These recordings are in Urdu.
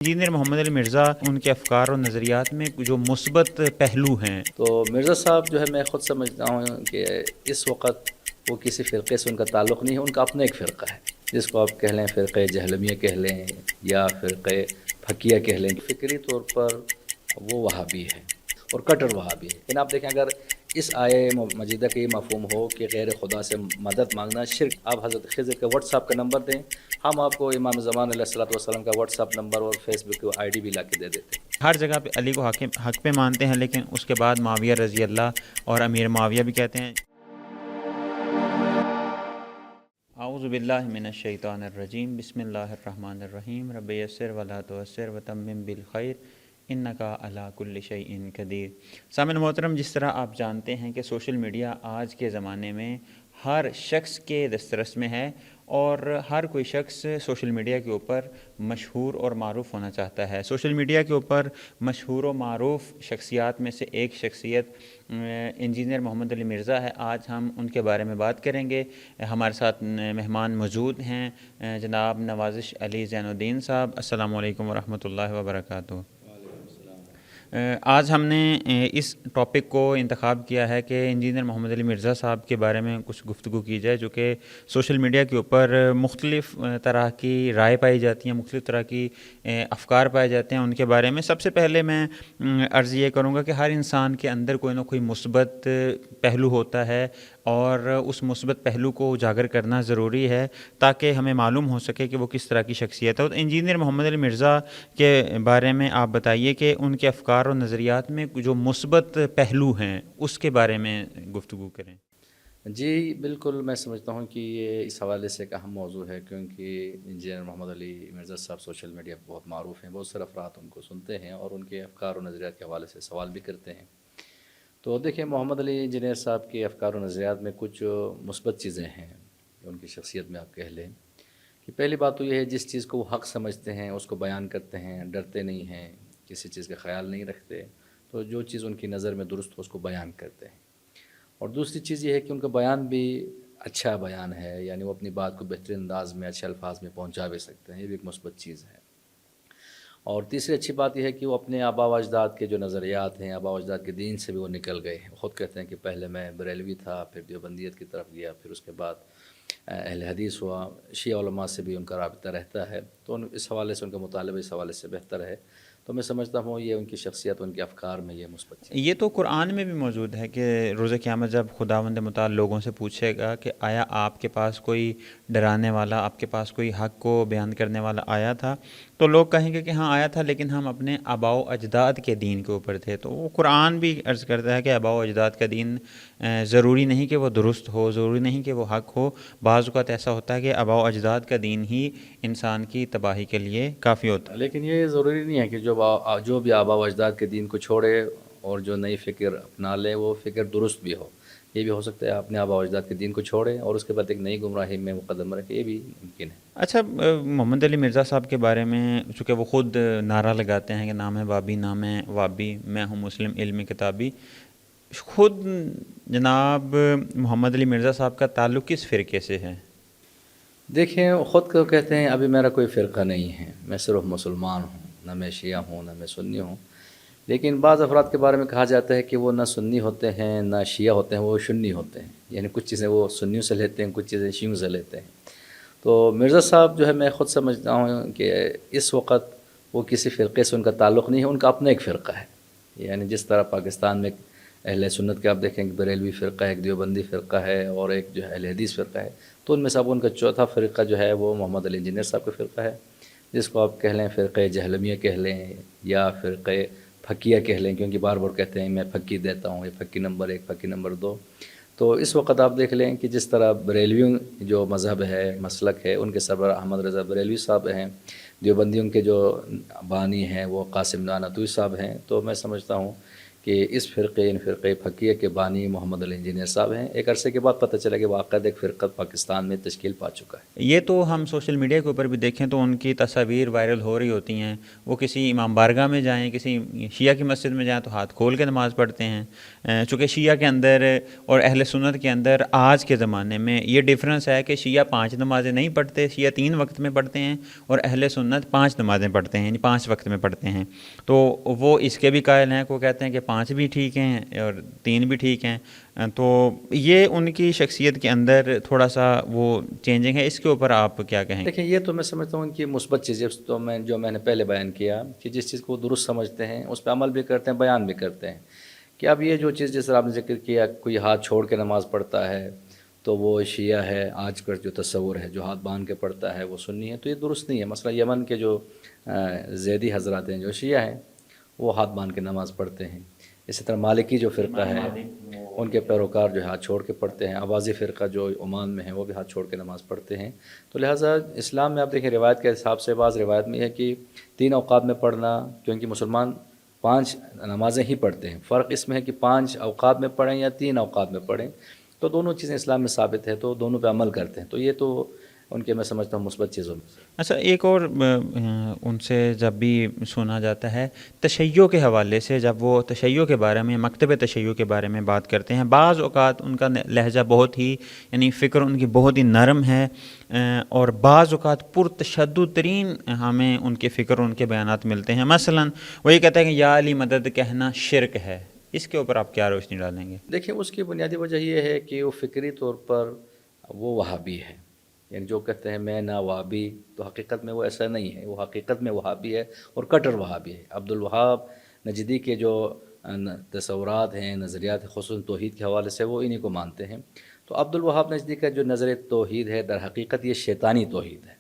انجینئر محمد علی مرزا ان کے افکار و نظریات میں جو مثبت پہلو ہیں، تو مرزا صاحب جو ہے میں خود سمجھتا ہوں کہ اس وقت وہ کسی فرقے سے ان کا تعلق نہیں ہے، ان کا اپنا ایک فرقہ ہے جس کو آپ کہہ لیں فرقہ جہلمیہ کہہ لیں یا فرقہ پھکیہ کہہ لیں. فکری طور پر وہ وہابی ہے اور کٹر وہابی ہے. لیکن آپ دیکھیں اگر اس آیے مجیدہ کا یہ مفہوم ہو کہ غیر خدا سے مدد مانگنا شرک، آپ حضرت خضر کا واٹس ایپ کا نمبر دیں، ہم آپ کو امام زمان علیہ الصلوۃ والسلام کا واٹس ایپ نمبر اور فیس بک کی آئی ڈی بھی لا کے دے دیتے ہیں. ہر جگہ پہ علی کو حق پہ مانتے ہیں، لیکن اس کے بعد معاویہ رضی اللہ اور امیر معاویہ بھی کہتے ہیں. اعوذ باللہ من الشیطان الرجیم، بسم اللہ الرحمن الرحیم، رب یسر ولا تعسر وتمم بالخیر انک علی کل شیء قدیر. سامعین محترم، جس طرح آپ جانتے ہیں کہ سوشل میڈیا آج کے زمانے میں ہر شخص کے دسترس میں ہے، اور ہر کوئی شخص سوشل میڈیا کے اوپر مشہور اور معروف ہونا چاہتا ہے. سوشل میڈیا کے اوپر مشہور و معروف شخصیات میں سے ایک شخصیت انجینئر محمد علی مرزا ہے. آج ہم ان کے بارے میں بات کریں گے. ہمارے ساتھ مہمان موجود ہیں جناب نوازش علی زین الدین صاحب. السلام علیکم ورحمۃ اللہ وبرکاتہ. آج ہم نے اس ٹاپک کو انتخاب کیا ہے کہ انجینئر محمد علی مرزا صاحب کے بارے میں کچھ گفتگو کی جائے، جو کہ سوشل میڈیا کے اوپر مختلف طرح کی رائے پائی جاتی ہیں، مختلف طرح کی افکار پائے جاتے ہیں ان کے بارے میں. سب سے پہلے میں عرض یہ کروں گا کہ ہر انسان کے اندر کوئی نہ کوئی مثبت پہلو ہوتا ہے، اور اس مثبت پہلو کو اجاگر کرنا ضروری ہے تاکہ ہمیں معلوم ہو سکے کہ وہ کس طرح کی شخصیت ہے. تو انجینئر محمد علی مرزا کے بارے میں آپ بتائیے کہ ان کے افکار و نظریات میں جو مثبت پہلو ہیں اس کے بارے میں گفتگو کریں. جی بالکل، میں سمجھتا ہوں کہ یہ اس حوالے سے ایک اہم موضوع ہے، کیونکہ انجینئر محمد علی مرزا صاحب سوشل میڈیا پہ بہت معروف ہیں. بہت سارے افراد ان کو سنتے ہیں اور ان کے افکار و نظریات کے حوالے سے سوال بھی کرتے ہیں. تو دیکھیں، محمد علی انجینئر صاحب کے افکار و نظریات میں کچھ مثبت چیزیں ہیں ان کی شخصیت میں. آپ کہہ لیں کہ پہلی بات تو یہ ہے، جس چیز کو وہ حق سمجھتے ہیں اس کو بیان کرتے ہیں، ڈرتے نہیں ہیں، کسی چیز کا خیال نہیں رکھتے. تو جو چیز ان کی نظر میں درست ہو اس کو بیان کرتے ہیں. اور دوسری چیز یہ ہے کہ ان کا بیان بھی اچھا بیان ہے، یعنی وہ اپنی بات کو بہترین انداز میں اچھے الفاظ میں پہنچا بھی سکتے ہیں. یہ بھی ایک مثبت چیز ہے. اور تیسری اچھی بات یہ ہے کہ وہ اپنے آباء و اجداد کے جو نظریات ہیں، آباء و اجداد کے دین سے بھی وہ نکل گئے ہیں. خود کہتے ہیں کہ پہلے میں بریلوی تھا، پھر دیوبندیت کی طرف گیا، پھر اس کے بعد اہل حدیث ہوا. شیعہ علماء سے بھی ان کا رابطہ رہتا ہے، تو اس حوالے سے ان کا مطالبہ اس حوالے سے بہتر ہے. تو میں سمجھتا ہوں یہ ان کی شخصیت، ان کے افکار میں یہ مثبت چیز. یہ تو قرآن میں بھی موجود ہے کہ روز قیامت جب خداوند متعال لوگوں سے پوچھے گا کہ آیا آپ کے پاس کوئی ڈرانے والا، آپ کے پاس کوئی حق کو بیان کرنے والا آیا تھا، تو لوگ کہیں گے کہ ہاں آیا تھا، لیکن ہم اپنے آباء و اجداد کے دین کے اوپر تھے. تو وہ قرآن بھی عرض کرتا ہے کہ آباء و اجداد کا دین ضروری نہیں کہ وہ درست ہو، ضروری نہیں کہ وہ حق ہو. بعض اوقات ایسا ہوتا ہے کہ آباء و اجداد کا دین ہی انسان کی تباہی کے لیے کافی ہوتا ہے. لیکن یہ ضروری نہیں ہے کہ جو بھی آباء و اجداد کے دین کو چھوڑے اور جو نئی فکر اپنا لے وہ فکر درست بھی ہو. یہ بھی ہو سکتا ہے اپنے آباء و اجداد کے دین کو چھوڑے اور اس کے بعد ایک نئی گمراہی میں مقدم رکھے. یہ بھی ممکن ہے. اچھا، محمد علی مرزا صاحب کے بارے میں چونکہ وہ خود نعرہ لگاتے ہیں کہ نام ہے بابی، نام ہے وابی، میں ہوں مسلم علم کتابی، خود جناب محمد علی مرزا صاحب کا تعلق کس فرقے سے ہے؟ دیکھیں، خود کو کہتے ہیں ابھی میرا کوئی فرقہ نہیں ہے، میں صرف مسلمان ہوں، نہ میں شیعہ ہوں نہ میں سنی ہوں. لیکن بعض افراد کے بارے میں کہا جاتا ہے کہ وہ نہ سنی ہوتے ہیں نہ شیعہ ہوتے ہیں، وہ سنی ہوتے ہیں. یعنی کچھ چیزیں وہ سنیوں سے لیتے ہیں، کچھ چیزیں شیعوں سے لیتے ہیں. تو مرزا صاحب جو ہے میں خود سمجھتا ہوں کہ اس وقت وہ کسی فرقے سے ان کا تعلق نہیں ہے، ان کا اپنا ایک فرقہ ہے. یعنی جس طرح پاکستان میں اہل سنت کے آپ دیکھیں کہ بریلوی فرقہ ہے، ایک دیوبندی فرقہ ہے، اور ایک جو ہے اہل حدیث فرقہ ہے. تو ان میں سب ان کا چوتھا فرقہ جو ہے وہ محمد علی انجینئر صاحب کا فرقہ ہے، جس کو آپ کہہ لیں فرقہ جہلمیہ کہہ لیں یا فرقہ پھکیہ کہہ لیں، کیونکہ بار بار کہتے ہیں میں پھکی دیتا ہوں، یہ پھکی نمبر 1، پھکی نمبر 2. تو اس وقت آپ دیکھ لیں کہ جس طرح بریلویوں جو مذہب ہے، مسلک ہے، ان کے سربراہ احمد رضا بریلوی صاحب ہیں، دیوبندیوں کے جو بانی ہیں وہ قاسم نانوتوی صاحب ہیں. تو میں سمجھتا ہوں کہ اس فرقے ان فرقے فقیہ کے بانی محمد علی انجینئر صاحب ہیں. ایک عرصے کے بعد پتہ چلا کہ واقعات ایک فرقہ پاکستان میں تشکیل پا چکا ہے. یہ تو ہم سوشل میڈیا کے اوپر بھی دیکھیں تو ان کی تصاویر وائرل ہو رہی ہوتی ہیں. وہ کسی امام بارگاہ میں جائیں، کسی شیعہ کی مسجد میں جائیں تو ہاتھ کھول کے نماز پڑھتے ہیں. چونکہ شیعہ کے اندر اور اہل سنت کے اندر آج کے زمانے میں یہ ڈیفرنس ہے کہ شیعہ 5 نمازیں نہیں پڑھتے، شیعہ 3 وقت میں پڑھتے ہیں، اور اہل سنت 5 نمازیں پڑھتے ہیں، یعنی 5 وقت میں پڑھتے ہیں. تو وہ اس کے بھی قائل ہیں، وہ کہتے ہیں کہ 5 بھی ٹھیک ہیں اور 3 بھی ٹھیک ہیں. تو یہ ان کی شخصیت کے اندر تھوڑا سا وہ چینجنگ ہے. اس کے اوپر آپ کیا کہیں؟ دیکھیں، یہ تو میں سمجھتا ہوں کہ مثبت چیزیں تو میں نے پہلے بیان کیا کہ جس چیز کو وہ درست سمجھتے ہیں اس پہ عمل بھی کرتے ہیں، بیان بھی کرتے ہیں. کہ اب یہ جو چیز جس طرح آپ نے ذکر کیا، کوئی ہاتھ چھوڑ کے نماز پڑھتا ہے تو وہ شیعہ ہے. آج کا جو تصور ہے، جو ہاتھ باندھ کے پڑھتا ہے وہ سنی ہے، تو یہ درست نہیں ہے. مثلا یمن کے جو زیدی حضرات ہیں جو شیعہ ہیں وہ ہاتھ باندھ کے نماز پڑھتے ہیں. اسی طرح مالکی جو فرقہ ہے ان کے پیروکار جو ہے ہاتھ چھوڑ کے پڑھتے ہیں. آوازی فرقہ جو عمان میں ہے وہ بھی ہاتھ چھوڑ کے نماز پڑھتے ہیں. تو لہٰذا اسلام میں آپ دیکھیں روایت کے حساب سے، بعض روایت میں ہے کہ 3 اوقات میں پڑھنا، کیونکہ مسلمان 5 نمازیں ہی پڑھتے ہیں. فرق اس میں ہے کہ 5 اوقات میں پڑھیں یا 3 اوقات میں پڑھیں. تو دونوں چیزیں اسلام میں ثابت ہے، تو دونوں پہ عمل کرتے ہیں. تو یہ تو ان کے میں سمجھتا ہوں مثبت چیزوں میں. اچھا، ایک اور ان سے جب بھی سنا جاتا ہے تشیع کے حوالے سے، جب وہ تشیع کے بارے میں، مکتب تشیع کے بارے میں بات کرتے ہیں، بعض اوقات ان کا لہجہ بہت ہی، یعنی فکر ان کی بہت ہی نرم ہے، اور بعض اوقات پرتشدد ترین ہمیں ان کے فکر، ان کے بیانات ملتے ہیں. مثلا وہ یہ کہتا ہے کہ یا علی مدد کہنا شرک ہے. اس کے اوپر آپ کیا روشنی ڈالیں گے؟ دیکھیں، اس کی بنیادی وجہ یہ ہے کہ وہ فکری طور پر وہ وہابی ہے. یعنی جو کہتے ہیں میں نہ وہابی، تو حقیقت میں وہ ایسا نہیں ہے. وہ حقیقت میں وہابی ہے اور کٹر وہابی ہے. عبد الوہاب نجدی کے جو تصورات ہیں، نظریات ہیں، خصوصاً توحید کے حوالے سے، وہ انہی کو مانتے ہیں. تو عبد الوہاب نجدی کا جو نظر توحید ہے، در حقیقت یہ شیطانی توحید ہے.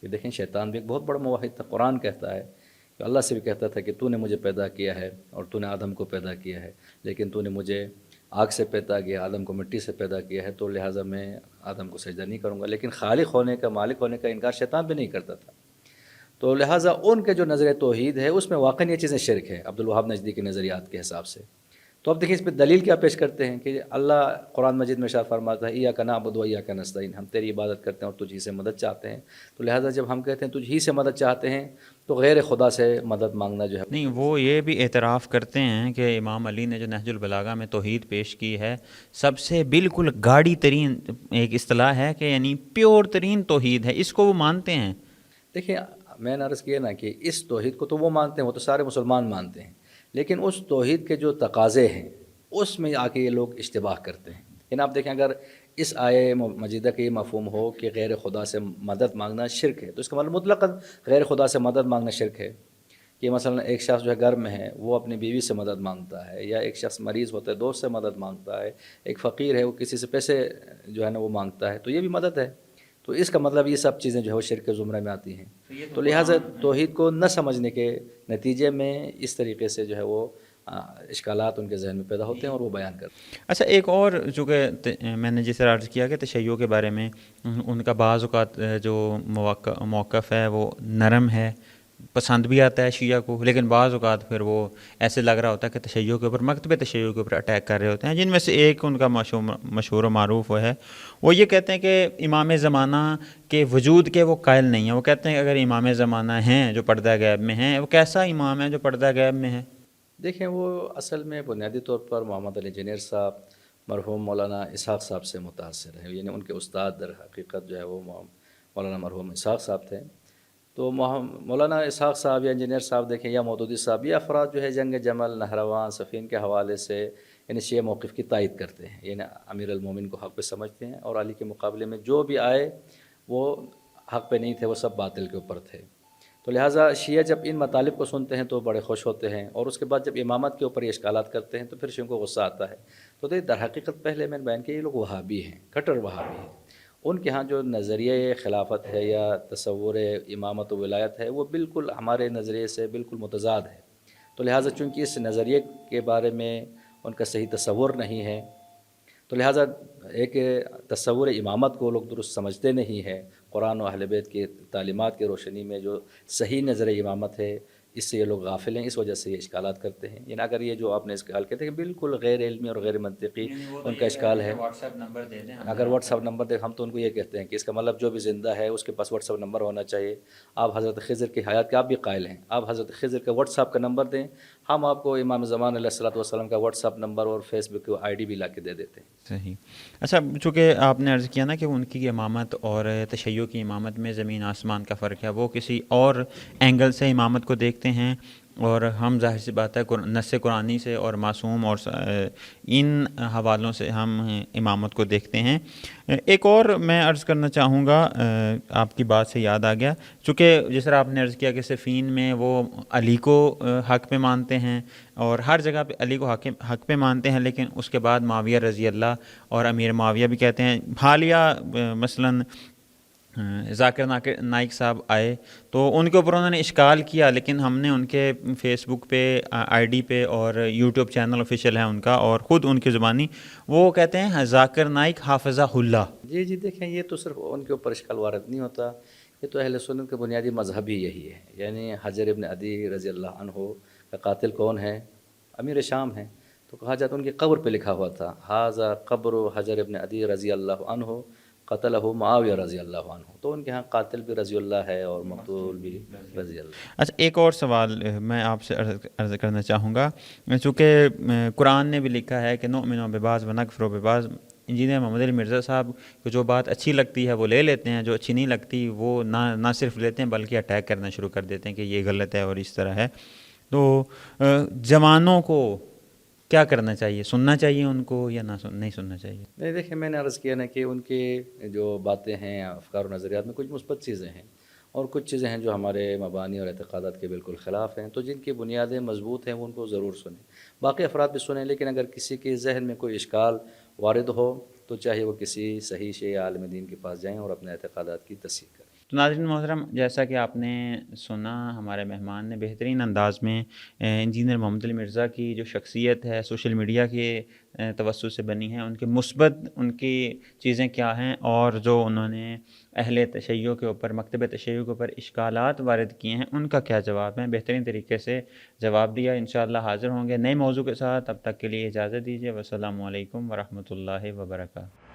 کہ دیکھیں، شیطان بھی ایک بہت بڑا موحد تھا. قرآن کہتا ہے کہ اللہ سے بھی کہتا تھا کہ تو نے مجھے پیدا کیا ہے اور تو نے آدم کو پیدا کیا ہے، لیکن تو نے مجھے آگ سے پیدا کیا، آدم کو مٹی سے پیدا کیا ہے، تو لہٰذا میں آدم کو سجدہ نہیں کروں گا. لیکن خالق ہونے کا، مالک ہونے کا انکار شیطان بھی نہیں کرتا تھا. تو لہٰذا ان کے جو نظر توحید ہے اس میں واقعی یہ چیزیں شرک ہے عبد الوہاب نجدی کے نظریات کے حساب سے. تو اب دیکھیں اس پہ دلیل کیا پیش کرتے ہیں کہ اللہ قرآن مجید میں ارشاد فرماتا ہے ایاک نعبد و ایاک نستعین، ہم تیری عبادت کرتے ہیں اور تجھ ہی سے مدد چاہتے ہیں. تو لہٰذا جب ہم کہتے ہیں تجھ ہی سے مدد چاہتے ہیں تو غیر خدا سے مدد مانگنا جو ہے نہیں، وہ یہ بھی اعتراف کرتے ہیں کہ امام علی نے جو نہج البلاغہ میں توحید پیش کی ہے، سب سے بالکل گاڑی ترین ایک اصطلاح ہے کہ یعنی پیور ترین توحید ہے. اس کو وہ مانتے ہیں. دیکھیں، میں نے عرض کیا نا کہ اس توحید کو تو وہ مانتے ہیں، وہ تو سارے مسلمان مانتے ہیں، لیکن اس توحید کے جو تقاضے ہیں اس میں آ کے یہ لوگ اشتباہ کرتے ہیں. یعنی آپ دیکھیں، اگر اس آیے مجیدہ کا یہ مفہوم ہو کہ غیر خدا سے مدد مانگنا شرک ہے، تو اس کا مطلب مطلقاً غیر خدا سے مدد مانگنا شرک ہے. کہ مثلا ایک شخص جو ہے گھر میں ہے وہ اپنی بیوی سے مدد مانگتا ہے، یا ایک شخص مریض ہوتا ہے دوست سے مدد مانگتا ہے، ایک فقیر ہے وہ کسی سے پیسے جو ہے نا وہ مانگتا ہے، تو یہ بھی مدد ہے. تو اس کا مطلب یہ سب چیزیں جو ہے وہ شرک کے زمرے میں آتی ہیں. تو لہٰذا توحید کو نہ سمجھنے کے نتیجے میں اس طریقے سے جو ہے وہ اشکالات ان کے ذہن میں پیدا ہوتے ہیں اور وہ بیان کرتے ہیں. اچھا، ایک اور جو کہ میں نے جس طرح عرض کیا کہ تشیع کے بارے میں ان کا بعض اوقات جو موقف ہے وہ نرم ہے، پسند بھی آتا ہے شیعہ کو، لیکن بعض اوقات پھر وہ ایسے لگ رہا ہوتا ہے کہ تشیع کے اوپر، مکتب تشیع کے اوپر اٹیک کر رہے ہوتے ہیں. جن میں سے ایک ان کا مشہور و معروف وہ ہے، وہ یہ کہتے ہیں کہ امام زمانہ کے وجود کے وہ قائل نہیں ہیں. وہ کہتے ہیں کہ اگر امام زمانہ ہیں جو پردہ غیب میں ہیں، وہ کیسا امام ہے جو پردہ غیب میں ہے؟ دیکھیں، وہ اصل میں بنیادی طور پر محمد علی انجینئر صاحب مرحوم مولانا اسحاق صاحب سے متاثر ہیں. یعنی ان کے استاد در حقیقت جو ہے وہ مولانا مرحوم اسحاق صاحب تھے. تو مولانا اسحاق صاحب یا انجینئر صاحب دیکھیں، یا مودودی صاحب، یہ افراد جو ہے جنگ جمل، نہروان، صفین کے حوالے سے یعنی شیعہ موقف کی تائید کرتے ہیں. یعنی امیر المومن کو حق پہ سمجھتے ہیں، اور علی کے مقابلے میں جو بھی آئے وہ حق پہ نہیں تھے، وہ سب باطل کے اوپر تھے. تو لہٰذا شیعہ جب ان مطالب کو سنتے ہیں تو بڑے خوش ہوتے ہیں، اور اس کے بعد جب امامت کے اوپر یہ اشکالات کرتے ہیں تو پھر شیعوں کو غصہ آتا ہے. تو در حقیقت پہلے میں نے بیان کیا، یہ لوگ وہابی ہیں، کٹر وہابی ہیں. ان کے ہاں جو نظریہ خلافت ہے یا تصور امامت و ولایت ہے وہ بالکل ہمارے نظریے سے بالکل متضاد ہے. تو لہٰذا چونکہ اس نظریے کے بارے میں ان کا صحیح تصور نہیں ہے، تو لہٰذا ایک تصور امامت کو لوگ درست سمجھتے نہیں ہیں. قرآن و اہل بیت کی تعلیمات کی روشنی میں جو صحیح نظر امامت ہے اس سے یہ لوگ غافل ہیں، اس وجہ سے یہ اشکالات کرتے ہیں. یعنی اگر یہ جو آپ نے اشکال کہتے ہیں کہ بالکل غیر علمی اور غیر منطقی ان کا اشکال ہے. واٹس ایپ نمبر دے دیں. اگر واٹس ایپ نمبر دے، ہم تو ان کو یہ کہتے ہیں کہ اس کا مطلب جو بھی زندہ ہے اس کے پاس واٹس ایپ نمبر ہونا چاہیے. آپ حضرت خضر کی حیات کے آپ بھی قائل ہیں، آپ حضرت خضر کا واٹس ایپ کا نمبر دیں، ہم آپ کو امام زمان علیہ الصلوۃ والسلام کا واٹس ایپ نمبر اور فیس بک کی آئی ڈی بھی لا کے دے دیتے ہیں. صحیح. اچھا، چونکہ آپ نے عرض کیا نا کہ ان کی امامت اور تشیع کی امامت میں زمین آسمان کا فرق ہے، وہ کسی اور اینگل سے امامت کو دیکھتے ہیں، اور ہم ظاہر سی بات ہے نص قرآنی سے اور معصوم اور ان حوالوں سے ہم امامت کو دیکھتے ہیں. ایک اور میں عرض کرنا چاہوں گا، آپ کی بات سے یاد آ گیا، چونکہ جس طرح آپ نے عرض کیا کہ صفین میں وہ علی کو حق پہ مانتے ہیں اور ہر جگہ پہ علی کو حق پہ مانتے ہیں، لیکن اس کے بعد معاویہ رضی اللہ اور امیر معاویہ بھی کہتے ہیں. حالیہ مثلاً ذاکر نائک صاحب آئے تو ان کے اوپر انہوں نے اشکال کیا، لیکن ہم نے ان کے فیس بک پہ آئی ڈی پہ اور یوٹیوب چینل آفیشیل ہے ان کا، اور خود ان کی زبانی وہ کہتے ہیں ذاکر نائک حافظہ اللہ. جی دیکھیں، یہ تو صرف ان کے اوپر اشکال وارد نہیں ہوتا، یہ تو اہل سنت کا بنیادی مذہب ہی یہی ہے. یعنی حجر ابن عدی رضی اللہ عنہ کا قاتل کون ہے؟ امیر شام ہے. تو کہا جاتا ان کی قبر پہ لکھا ہوا تھا ھذا قبر حجر ابن عدی رضی اللہ عنہ قتلہ معاویہ رضی اللہ عنہ. تو ان کے ہاں قاتل بھی رضی اللہ ہے اور مقتول بھی رضی اللہ. اچھا، ایک اور سوال میں آپ سے عرض کرنا چاہوں گا، چونکہ قرآن نے بھی لکھا ہے کہ نؤمن ببعض ونکفر ببعض. انجینئر محمد علی مرزا صاحب کو جو بات اچھی لگتی ہے وہ لے لیتے ہیں، جو اچھی نہیں لگتی وہ نہ صرف لیتے ہیں بلکہ اٹیک کرنا شروع کر دیتے ہیں کہ یہ غلط ہے اور اس طرح ہے. تو جوانوں کو کیا کرنا چاہیے؟ سننا چاہیے ان کو یا نہیں سننا چاہیے؟ نہیں، دیکھیں، میں نے عرض کیا نا کہ ان کے جو باتیں ہیں، افکار و نظریات میں کچھ مثبت چیزیں ہیں اور کچھ چیزیں ہیں جو ہمارے مبانی اور اعتقادات کے بالکل خلاف ہیں. تو جن کی بنیادیں مضبوط ہیں وہ ان کو ضرور سنیں، باقی افراد بھی سنیں. لیکن اگر کسی کے ذہن میں کوئی اشکال وارد ہو تو چاہے وہ کسی صحیح شیعہ عالم دین کے پاس جائیں اور اپنے اعتقادات کی تصحیح کریں. تو ناظرین محترم، جیسا کہ آپ نے سنا، ہمارے مہمان نے بہترین انداز میں انجینئر محمد علی مرزا کی جو شخصیت ہے سوشل میڈیا کے توسط سے بنی ہے، ان کے مثبت ان کی چیزیں کیا ہیں، اور جو انہوں نے اہل تشیع کے اوپر، مکتب تشیع کے اوپر اشکالات وارد کیے ہیں، ان کا کیا جواب ہے، بہترین طریقے سے جواب دیا. انشاءاللہ حاضر ہوں گے نئے موضوع کے ساتھ. اب تک کے لیے اجازت دیجیے. والسلام علیکم ورحمۃ اللہ وبرکاتہ.